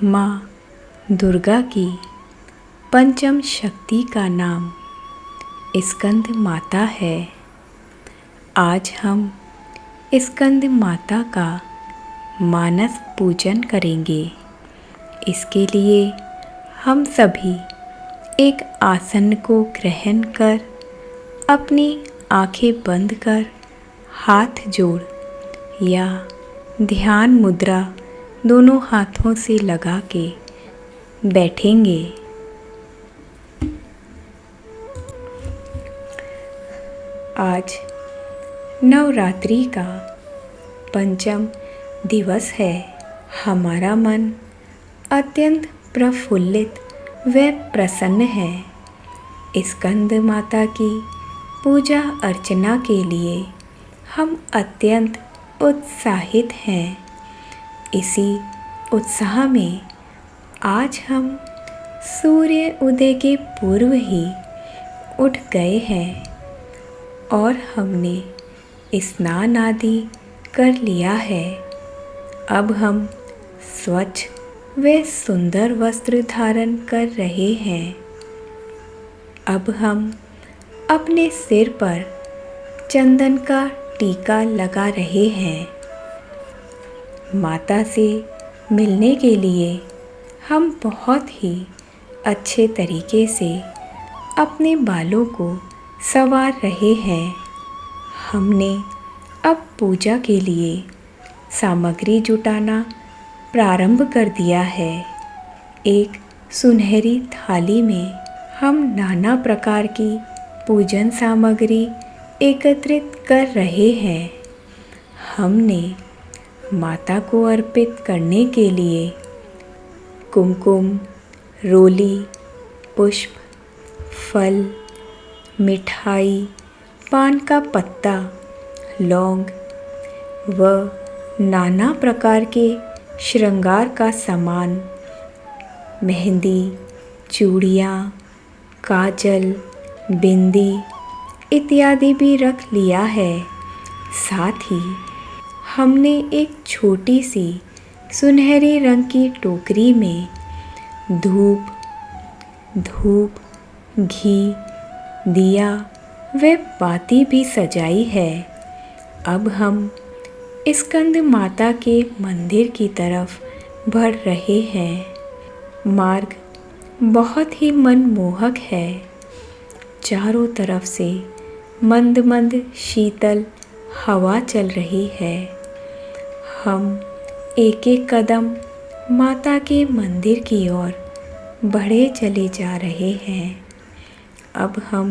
माँ दुर्गा की पंचम शक्ति का नाम स्कंद माता है। आज हम स्कंद माता का मानस पूजन करेंगे। इसके लिए हम सभी एक आसन को ग्रहण कर अपनी आंखें बंद कर हाथ जोड़ या ध्यान मुद्रा दोनों हाथों से लगा के बैठेंगे। आज नवरात्रि का पंचम दिवस है। हमारा मन अत्यंत प्रफुल्लित व प्रसन्न है। स्कंद माता की पूजा अर्चना के लिए हम अत्यंत उत्साहित हैं। इसी उत्साह में आज हम सूर्य उदय के पूर्व ही उठ गए हैं और हमने स्नान आदि कर लिया है। अब हम स्वच्छ व सुंदर वस्त्र धारण कर रहे हैं। अब हम अपने सिर पर चंदन का टीका लगा रहे हैं। माता से मिलने के लिए हम बहुत ही अच्छे तरीके से अपने बालों को संवार रहे हैं। हमने अब पूजा के लिए सामग्री जुटाना प्रारंभ कर दिया है। एक सुनहरी थाली में हम नाना प्रकार की पूजन सामग्री एकत्रित कर रहे हैं। हमने माता को अर्पित करने के लिए कुमकुम, रोली, पुष्प, फल, मिठाई, पान का पत्ता, लौंग व नाना प्रकार के श्रृंगार का सामान, मेहंदी, चूड़ियाँ, काजल, बिंदी इत्यादि भी रख लिया है। साथ ही हमने एक छोटी सी सुनहरे रंग की टोकरी में धूप, घी, दिया व बाती भी सजाई है। अब हम स्कंद माता के मंदिर की तरफ बढ़ रहे हैं। मार्ग बहुत ही मनमोहक है। चारों तरफ से मंद मंद शीतल हवा चल रही है। हम एक एक कदम माता के मंदिर की ओर बढ़े चले जा रहे हैं। अब हम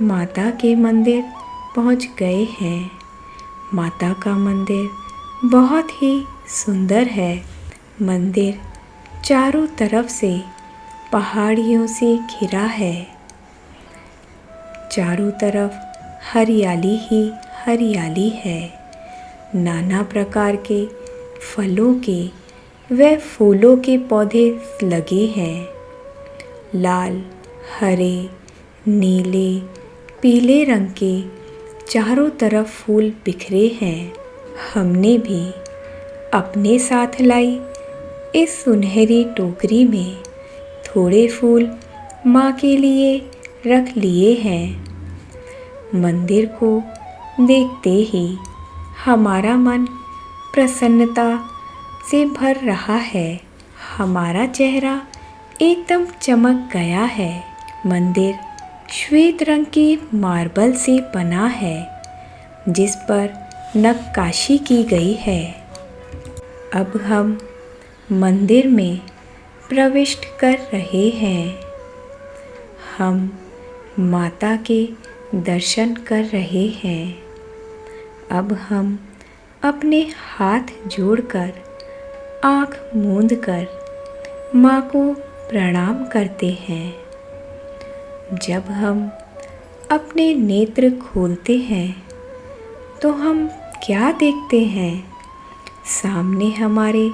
माता के मंदिर पहुंच गए हैं। माता का मंदिर बहुत ही सुंदर है। मंदिर चारों तरफ से पहाड़ियों से घिरा है। चारों तरफ हरियाली ही हरियाली है। नाना प्रकार के फलों के व फूलों के पौधे लगे हैं। लाल, हरे, नीले, पीले रंग के चारों तरफ फूल बिखरे हैं। हमने भी अपने साथ लाई इस सुनहरी टोकरी में थोड़े फूल माँ के लिए रख लिए हैं। मंदिर को देखते ही हमारा मन प्रसन्नता से भर रहा है। हमारा चेहरा एकदम चमक गया है। मंदिर श्वेत रंग के मार्बल से बना है, जिस पर नक्काशी की गई है। अब हम मंदिर में प्रविष्ट कर रहे हैं। हम माता के दर्शन कर रहे हैं। अब हम अपने हाथ जोड़कर आँख मूंदकर माँ को प्रणाम करते हैं। जब हम अपने नेत्र खोलते हैं तो हम क्या देखते हैं? सामने हमारे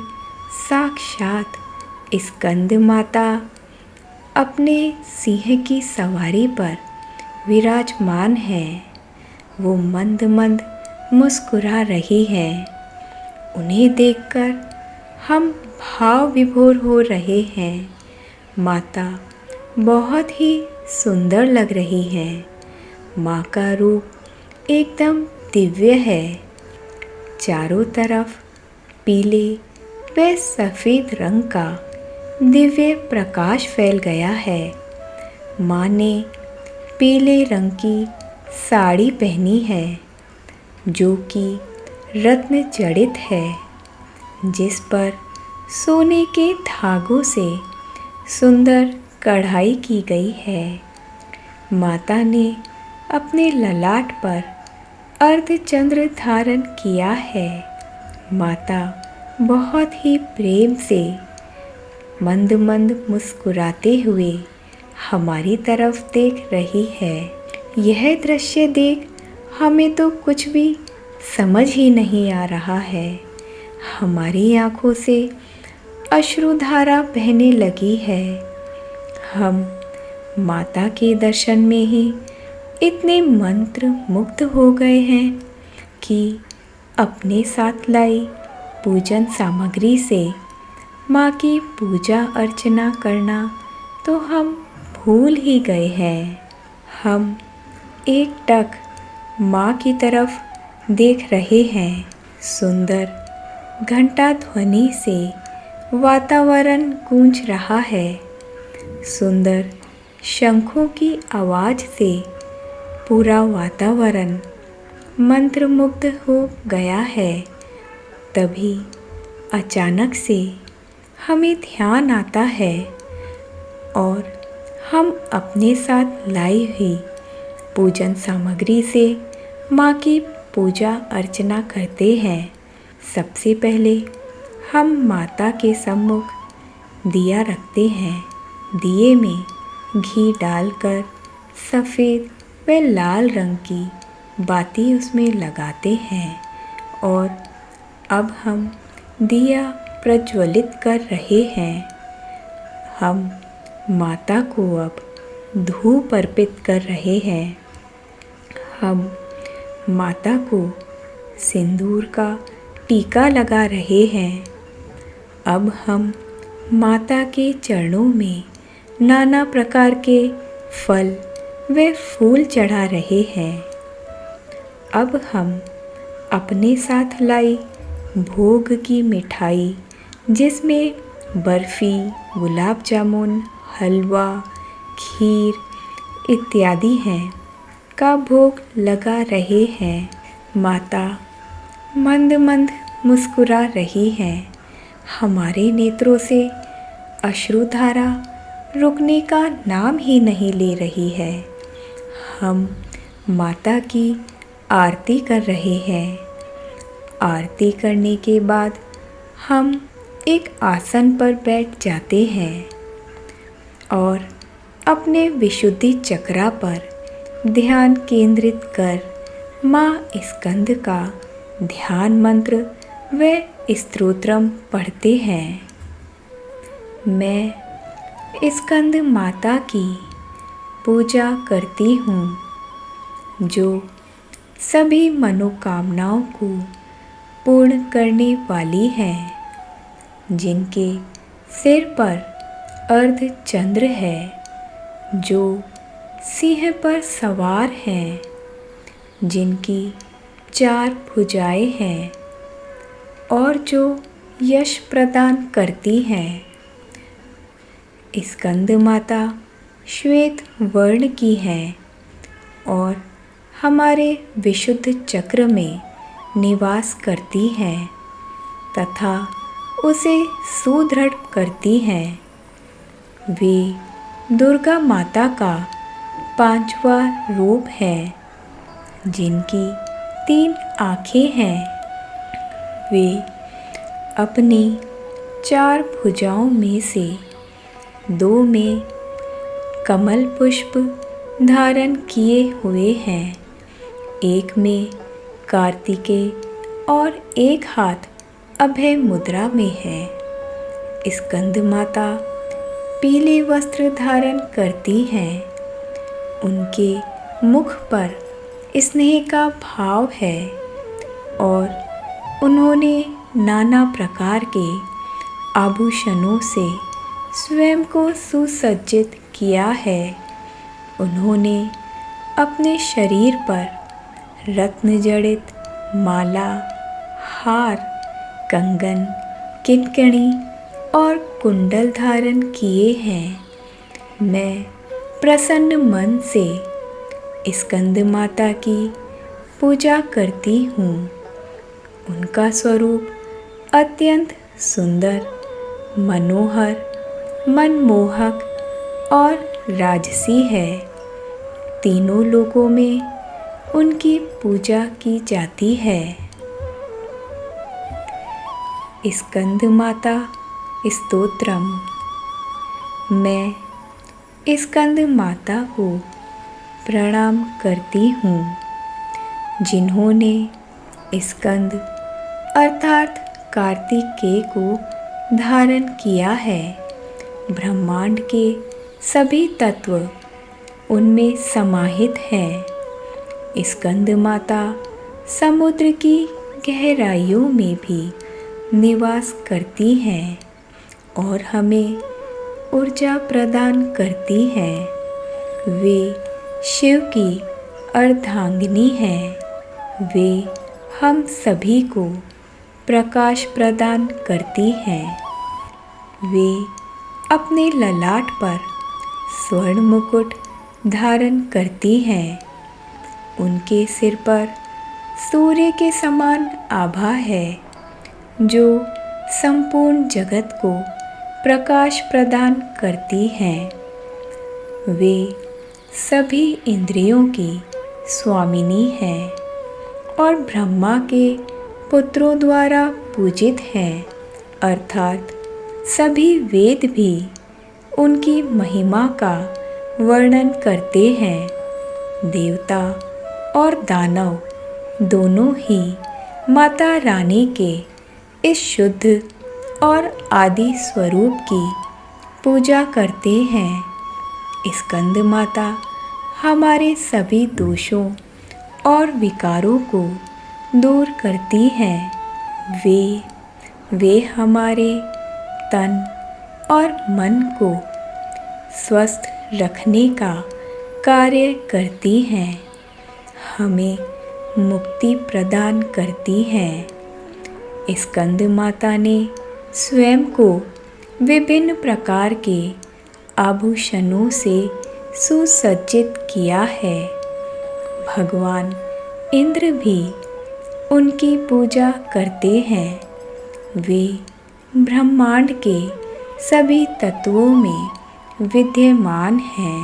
साक्षात स्कंद माता अपने सिंह की सवारी पर विराजमान है। वो मंद मंद मुस्कुरा रही हैं। उन्हें देखकर हम भाव विभोर हो रहे हैं। माता बहुत ही सुंदर लग रही है। माँ का रूप एकदम दिव्य है। चारों तरफ पीले व सफ़ेद रंग का दिव्य प्रकाश फैल गया है। माँ ने पीले रंग की साड़ी पहनी है जो कि रत्न जड़ित है, जिस पर सोने के धागों से सुंदर कढ़ाई की गई है। माता ने अपने ललाट पर अर्धचंद्र धारण किया है। माता बहुत ही प्रेम से मंद मंद मुस्कुराते हुए हमारी तरफ देख रही है। यह दृश्य देख हमें तो कुछ भी समझ ही नहीं आ रहा है। हमारी आँखों से अश्रुधारा बहने लगी है। हम माता के दर्शन में ही इतने मंत्र मुग्ध हो गए हैं कि अपने साथ लाई पूजन सामग्री से माँ की पूजा अर्चना करना तो हम भूल ही गए हैं। हम एकटक माँ की तरफ देख रहे हैं। सुंदर घंटा ध्वनि से वातावरण गूंज रहा है। सुंदर शंखों की आवाज़ से पूरा वातावरण मंत्रमुग्ध हो गया है। तभी अचानक से हमें ध्यान आता है और हम अपने साथ लाई हुई पूजन सामग्री से माँ की पूजा अर्चना करते हैं। सबसे पहले हम माता के सम्मुख दिया रखते हैं। दिए में घी डालकर सफ़ेद व लाल रंग की बाती उसमें लगाते हैं और अब हम दिया प्रज्वलित कर रहे हैं। हम माता को अब धूप अर्पित कर रहे हैं। हम माता को सिंदूर का टीका लगा रहे हैं। अब हम माता के चरणों में नाना प्रकार के फल व फूल चढ़ा रहे हैं। अब हम अपने साथ लाई भोग की मिठाई, जिसमें बर्फ़ी, गुलाब जामुन, हलवा, खीर इत्यादि हैं, का भोग लगा रहे हैं। माता मंद मंद मुस्कुरा रही हैं। हमारे नेत्रों से अश्रुधारा रुकने का नाम ही नहीं ले रही है। हम माता की आरती कर रहे हैं। आरती करने के बाद हम एक आसन पर बैठ जाते हैं और अपने विशुद्धि चक्रा पर ध्यान केंद्रित कर माँ स्कंद का ध्यान मंत्र व स्तोत्रम पढ़ते हैं। मैं स्कंद माता की पूजा करती हूँ, जो सभी मनोकामनाओं को पूर्ण करने वाली हैं, जिनके सिर पर अर्धचंद्र है, जो सिंह पर सवार हैं, जिनकी 4 भुजाएं हैं और जो यश प्रदान करती हैं। स्कंद माता श्वेत वर्ण की हैं और हमारे विशुद्ध चक्र में निवास करती हैं तथा उसे सुदृढ़ करती हैं। वे दुर्गा माता का 5वां रूप है, जिनकी 3 आँखें हैं। वे अपनी 4 भुजाओं में से 2 में कमल पुष्प धारण किए हुए हैं, एक में कार्तिकेय और एक हाथ अभय मुद्रा में है। स्कंद माता पीले वस्त्र धारण करती हैं। उनके मुख पर स्नेह का भाव है और उन्होंने नाना प्रकार के आभूषणों से स्वयं को सुसज्जित किया है। उन्होंने अपने शरीर पर रत्न जड़ित माला, हार, कंगन, किंकणी और कुंडल धारण किए हैं। मैं प्रसन्न मन से स्कंद माता की पूजा करती हूँ। उनका स्वरूप अत्यंत सुंदर, मनोहर, मनमोहक और राजसी है। तीनों लोकों में उनकी पूजा की जाती है। स्कंद माता स्तोत्रम। मैं स्कंद माता को प्रणाम करती हूँ, जिन्होंने स्कंद अर्थात कार्तिकेय को धारण किया है। ब्रह्मांड के सभी तत्व उनमें समाहित हैं। स्कंद माता समुद्र की गहराइयों में भी निवास करती हैं और हमें ऊर्जा प्रदान करती हैं। वे शिव की अर्धांगिनी हैं। वे हम सभी को प्रकाश प्रदान करती हैं। वे अपने ललाट पर स्वर्ण मुकुट धारण करती हैं। उनके सिर पर सूर्य के समान आभा है, जो संपूर्ण जगत को प्रकाश प्रदान करती हैं। वे सभी इंद्रियों की स्वामिनी हैं और ब्रह्मा के पुत्रों द्वारा पूजित हैं, अर्थात सभी वेद भी उनकी महिमा का वर्णन करते हैं। देवता और दानव दोनों ही माता रानी के इस शुद्ध और आदि स्वरूप की पूजा करते हैं। स्कंद माता हमारे सभी दोषों और विकारों को दूर करती हैं। वे हमारे तन और मन को स्वस्थ रखने का कार्य करती हैं, हमें मुक्ति प्रदान करती हैं। स्कंद माता ने स्वयं को विभिन्न प्रकार के आभूषणों से सुसज्जित किया है। भगवान इंद्र भी उनकी पूजा करते हैं। वे ब्रह्मांड के सभी तत्वों में विद्यमान हैं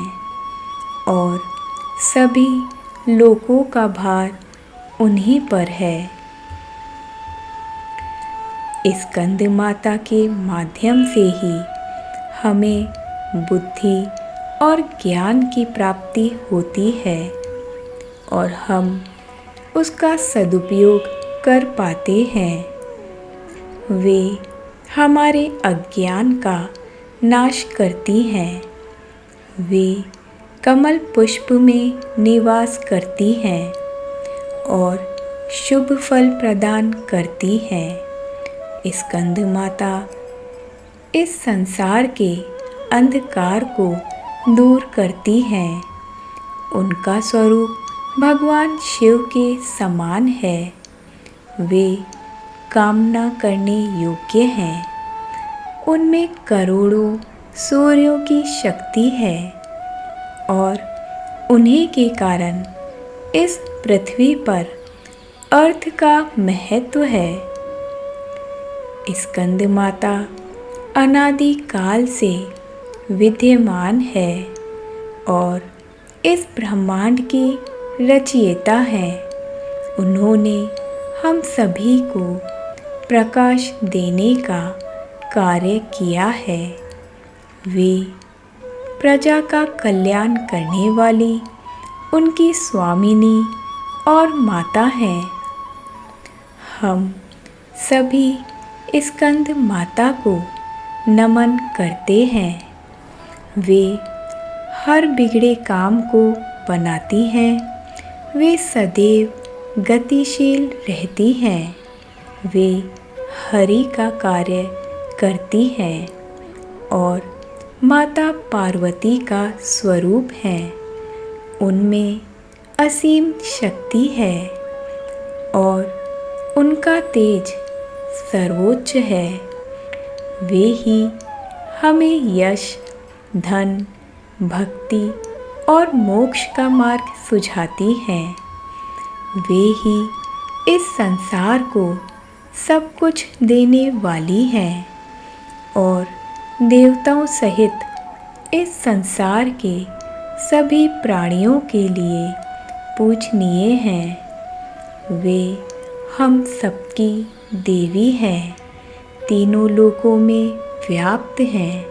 और सभी लोकों का भार उन्हीं पर है। स्कंद माता के माध्यम से ही हमें बुद्धि और ज्ञान की प्राप्ति होती है और हम उसका सदुपयोग कर पाते हैं। वे हमारे अज्ञान का नाश करती हैं। वे कमल पुष्प में निवास करती हैं और शुभ फल प्रदान करती हैं। स्कंद माता इस संसार के अंधकार को दूर करती हैं। उनका स्वरूप भगवान शिव के समान है। वे कामना करने योग्य हैं। उनमें करोड़ों सूर्यों की शक्ति है और उन्हीं के कारण इस पृथ्वी पर अर्थ का महत्व है। स्कंद माता अनादि काल से विद्यमान है और इस ब्रह्मांड की रचयिता है। उन्होंने हम सभी को प्रकाश देने का कार्य किया है। वे प्रजा का कल्याण करने वाली उनकी स्वामिनी और माता हैं। हम सभी स्कंद माता को नमन करते हैं। वे हर बिगड़े काम को बनाती हैं। वे सदैव गतिशील रहती हैं। वे हरि का कार्य करती हैं और माता पार्वती का स्वरूप हैं। उनमें असीम शक्ति है और उनका तेज सर्वोच्च है। वे ही हमें यश, धन, भक्ति और मोक्ष का मार्ग सुझाती हैं। वे ही इस संसार को सब कुछ देने वाली हैं और देवताओं सहित इस संसार के सभी प्राणियों के लिए पूजनीय हैं। वे हम सबकी देवी हैं, तीनों लोकों में व्याप्त हैं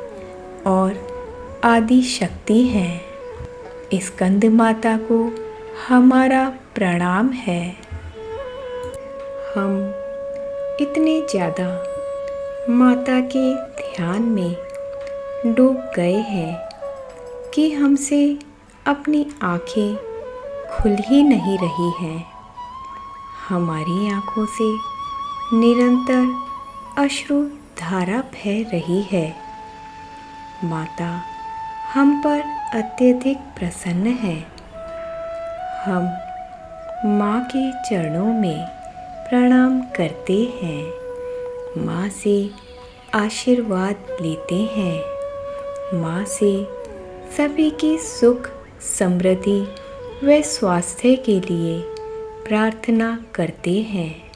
और आदि शक्ति हैं। स्कंद माता को हमारा प्रणाम है। हम इतने ज़्यादा माता के ध्यान में डूब गए हैं कि हमसे अपनी आँखें खुल ही नहीं रही हैं। हमारी आँखों से निरंतर अश्रु धारा बह रही है। माता हम पर अत्यधिक प्रसन्न है। हम माँ के चरणों में प्रणाम करते हैं, माँ से आशीर्वाद लेते हैं, माँ से सभी की सुख, समृद्धि व स्वास्थ्य के लिए प्रार्थना करते हैं।